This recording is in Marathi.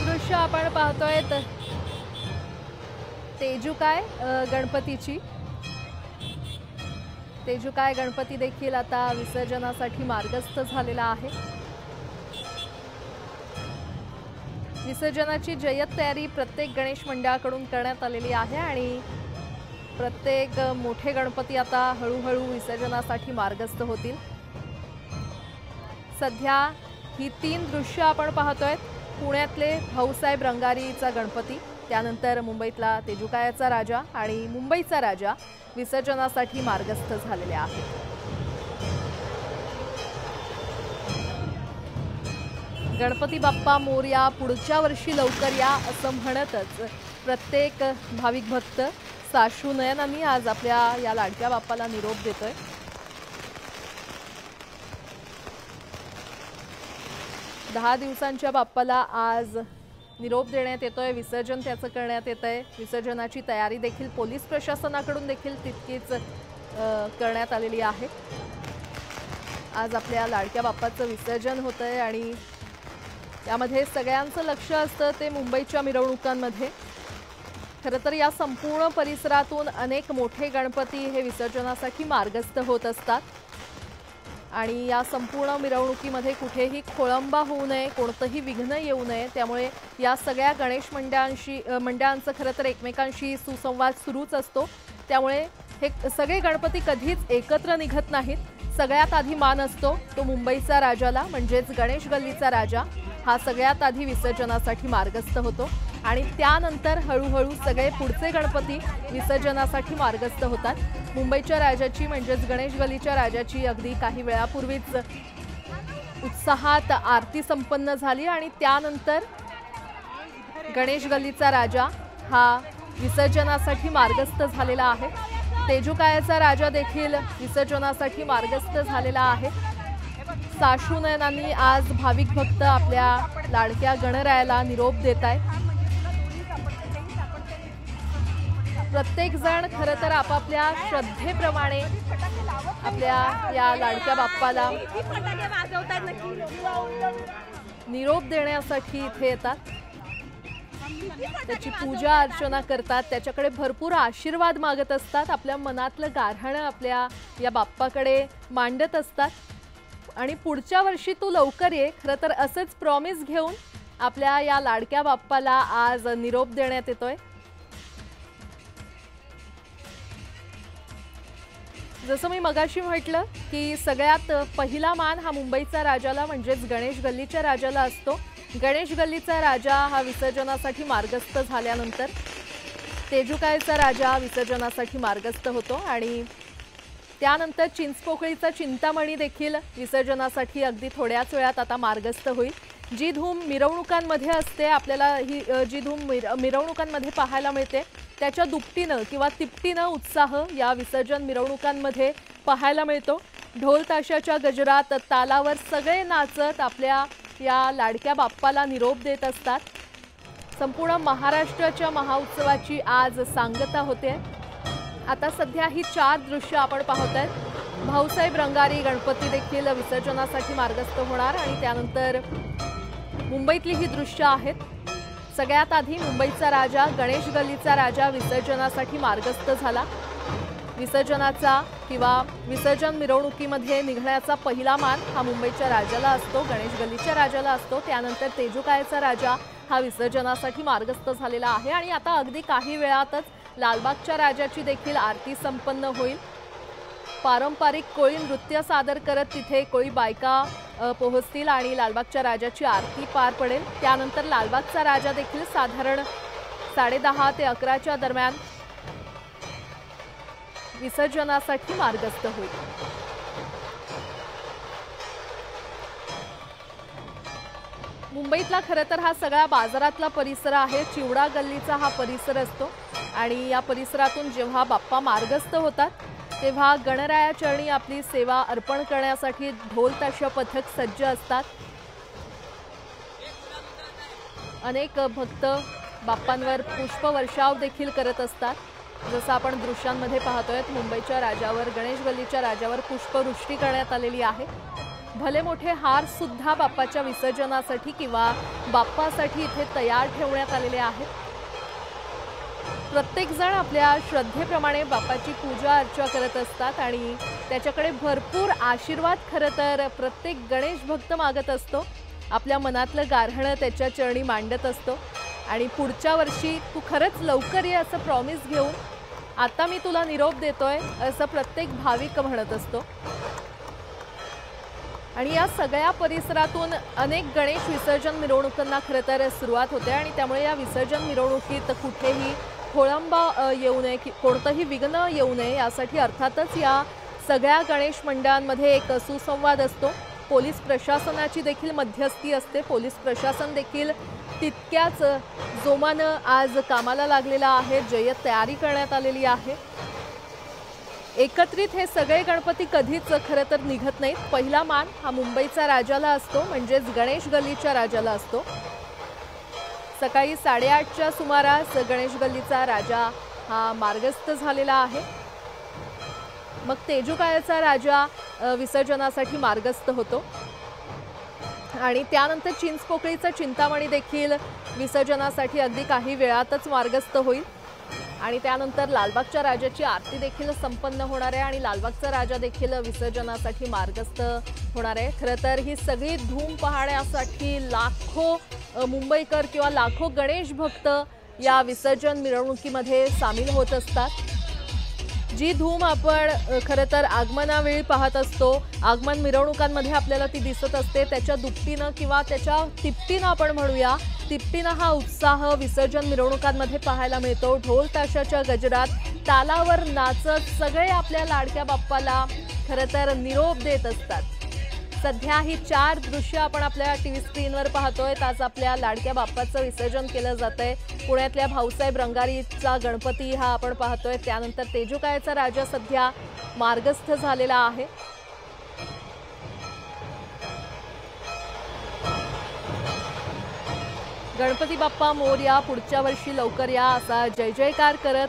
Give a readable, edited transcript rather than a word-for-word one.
दृश्य आपण पाहतोय तेजुकाय गणपतीची। तेजुकाय गणपती देखील आता विसर्जनासाठी मार्गस्थ झालेला आहे। विसर्जनाची जय्यत तयारी प्रत्येक गणेश मंडळाकडून करण्यात आलेली आहे आणि प्रत्येक मोठे गणपती आता हळूहळू विसर्जनासाठी मार्गस्थ होतील। सध्या ही 3 दृश्य आपण पाहतोय। पुण्यातले भाऊसाहेब रंगारीचा गणपती, त्यानंतर मुंबईतला तेजुकायाचा राजा आणि मुंबईचा राजा विसर्जनासाठी मार्गस्थ झालेले आहेत। गणपती बाप्पा मोरया, पुढच्या वर्षी लवकर या असं म्हणतच प्रत्येक भाविक भक्त साश्रू नयनांनी आज आपल्या या लाडक्या बाप्पाला निरोप देतोय। दहा दिवसांच्या बाप्पाला आज निरोप देण्यात येतोय, विसर्जन त्याचं करण्यात येतंय। विसर्जनाची तयारी देखील पोलीस प्रशासनाकडून देखील तितकीच करण्यात आलेली आहे। आज आपल्या लाडक्या बाप्पाचं विसर्जन होतंय आणि यामध्ये सगळ्यांचं लक्ष असतं ते मुंबईच्या मिरवणुकांमध्ये। खरं तर या संपूर्ण परिसरातून अनेक मोठे गणपती हे विसर्जनासाठी मार्गस्थ होत असतात आणि या संपूर्ण मिरवणुकीमध्ये कुठेही खोळंबा होऊ नये, कोणतंही विघ्न येऊ नये, त्यामुळे या सगळ्या गणेश मंडळांचं खरं तर एकमेकांशी सुसंवाद सुरूच असतो। त्यामुळे हे सगळे गणपती कधीच एकत्र निघत नाहीत। सगळ्यात आधी मान असतो तो मुंबईचा राजाला, म्हणजेच गणेश गल्लीचा राजा हा सगळ्यात आधी विसर्जनासाठी मार्गस्थ होतो आणि त्यानंतर हळूहळू सगळे पुढचे गणपती विसर्जनासाठी मार्गस्थ होतात। मुंबईच्या राजाची म्हणजेच गणेश गल्लीच्या राजाची अगदी काही वेळापूर्वीच उत्साहात आरती संपन्न झाली आणि त्यानंतर गणेश गल्लीचा राजा हा विसर्जनासाठी मार्गस्थ झालेला आहे। तेजुकायाचा राजा देखील विसर्जनासाठी मार्गस्थ झालेला आहे। साश्रू नयनांनी आज भाविक भक्त आपल्या लाडक्या गणरायाला निरोप देत आहेत। प्रत्येक जण खरं तर आपापल्या श्रद्धेप्रमाणे आपल्या या लाडक्या बाप्पाला निरोप देण्यासाठी इथे येतात, त्याची पूजा अर्चना करतात, त्याच्याकडे भरपूर आशीर्वाद मागत असतात, आपल्या मनातलं गाऱ्हाणं आपल्या या बाप्पाकडे मांडत असतात आणि पुढच्या वर्षी तू लवकर ये, खरं तर असंच प्रॉमिस घेऊन आपल्या या लाडक्या बाप्पाला आज निरोप देण्यात येतोय। जसं मी मगाशी म्हटलं की सगळ्यात पहिला मान हा मुंबईचा राजाला म्हणजेच गणेश गल्लीच्या राजाला असतो। गणेश गल्लीचा राजा हा विसर्जनासाठी मार्गस्थ झाल्यानंतर तेजुकायचा राजा विसर्जनासाठी मार्गस्थ होतो आणि त्यानंतर चिंचपोकळीचा चिंतामणी देखील विसर्जनासाठी अगदी थोड्याच वेळात आता मार्गस्थ होईल। जी धूम मिरवणुकांमध्ये असते, आपल्याला ही जी धूम मिरवणुकांमध्ये पाहायला मिळते त्याच्या दुपटीनं किंवा तिपटीनं उत्साह या विसर्जन मिरवणुकांमध्ये पाहायला मिळतो। ढोल ताशाच्या गजरात तालावर सगळे नाचत आपल्या या लाडक्या बाप्पाला निरोप देत असतात। संपूर्ण महाराष्ट्राच्या महाउत्सवाची आज सांगता होते। आता सध्या ही 4 दृश्य आपण पाहतोय। भाऊसाहेब रंगारी गणपती देखील विसर्जनासाठी मार्गस्थ होणार आणि त्यानंतर मुंबईतली ही दृश्य आहेत। सगळ्यात आधी मुंबईचा राजा गणेश गल्लीचा राजा विसर्जनासाठी मार्गस्थ झाला। विसर्जनाचा किंवा विसर्जन मिरवणुकीमध्ये निघण्याचा पहिला मान हा मुंबईच्या राजाला असतो, गणेश गल्लीच्या राजाला असतो। त्यानंतर तेजुकायचा राजा हा विसर्जनासाठी मार्गस्थ झालेला आहे आणि आता अगदी काही वेळातच लालबागच्या राजाची देखील आरती संपन्न होईल। पारंपरिक कोळी नृत्य सादर करत तिथे कोळी बायका पोहोचतील आणि लालबागच्या राजाची आरती पार पडेल। त्यानंतर लालबागचा राजा देखील साधारण 10:30 ते 11च्या दरम्यान विसर्जनासाठी मार्गस्थ होईल। मुंबईतला खरं तर हा सगळा बाजारातला परिसर आहे, चिवडा गल्लीचा हा परिसर असतो आणि या परिसरातून जेव्हा बाप्पा मार्गस्थ होतात तेव्हा गणराया चरणी आपली सेवा अर्पण करण्यासाठी ढोल ताशा पथक सज्ज असतात। अनेक भक्त बाप्पांवर पुष्पवर्षाव देखील करत असतात। जसं आपण दृश्यांमध्ये पाहतोय मुंबईच्या राजावर गणेश गल्लीच्या राजावर पुष्पवृष्टी करण्यात आलेली आहे। भले मोठे हार सुद्धा बाप्पाच्या विसर्जनासाठी किंवा बाप्पासाठी इथे तयार ठेवण्यात आलेले आहेत। प्रत्येक जण आपल्या श्रद्धेप्रमाणे बाप्पाची पूजा अर्चा करत असतात आणि त्याच्याकडे भरपूर आशीर्वाद खरं तर प्रत्येक गणेश भक्त मागत असतो। आपल्या मनातलं गाऱ्हाणं त्याच्या चरणी मांडत असतो आणि पुढच्या वर्षी तू खरंच लवकर ये असं प्रॉमिस घेऊन आता मी तुला निरोप देतोय असं प्रत्येक भाविक म्हणत असतो। आणि या सगळ्या परिसरातून अनेक गणेश विसर्जन मिरवणुकांना खरं तर सुरुवात होते आणि त्यामुळे या विसर्जन मिरवणुकीत कुठेही खोळंबा येऊ नये, कोणतंही विघ्न येऊ नये यासाठी अर्थातच या सगळ्या गणेश मंडळांमध्ये एक सुसंवाद असतो। पोलीस प्रशासनाची देखील मध्यस्थी असते। पोलीस प्रशासन देखील तितक्याच जोमानं आज कामाला लागलेला आहे। जय्यत तयारी करण्यात आलेली आहे। एकत्रित हे सगळे गणपती कधीच खरं तर निघत नाहीत। पहिला मान हा मुंबईचा राजाला असतो, म्हणजेच गणेश गल्लीच्या राजाला असतो। सकाळी 8:30च्या सुमारास गणेश गल्लीचा राजा हा मार्गस्थ झालेला आहे। मग तेजुकाळचा राजा विसर्जनासाठी मार्गस्थ होतो आणि त्यानंतर चिंचपोकळीचा चिंतामणी देखील विसर्जनासाठी अगदी काही वेळातच मार्गस्थ होईल आणि त्यानंतर लालबागच्या राजाची आरती देखील संपन्न होणार आहे आणि लालबागचा राजा देखील विसर्जनासाठी मार्गस्थ होणार आहे। खरं तर ही सगळी धूम पाहण्यासाठी लाखो मुंबईकर किंवा लाखो गणेश भक्त या विसर्जन मिरवणुकीमध्ये सामील होत असतात। जी धूम आपण खरं तर आगमनावेळी पाहत असतो, आगमन मिरवणुकांमध्ये आपल्याला ती दिसत असते, त्याच्या दुपटीनं किंवा त्याच्या तिपटीनं आपण म्हणूया, तिपटीनं हा उत्साह विसर्जन मिरवणुकांमध्ये पाहायला मिळतो। ढोल ताशाच्या गजरात तालावर नाचत सगळे आपल्या लाडक्या बाप्पाला खरं तर निरोप देत असतात। सध्या ही 4 दृश्य आपण आपल्या टीव्ही स्क्रीनवर पाहतोय। आज आपल्या लाडक्या बाप्पाचं विसर्जन केलं जातंय। पुण्यातल्या भाऊसाहेब रंगारीचा गणपती हा आपण पाहतोय। त्यानंतर तेजुकाळचा राजा सध्या मार्गस्थ झालेला आहे। गणपती बाप्पा मोरया, पुढच्या वर्षी लवकर या असा जय जयकार करत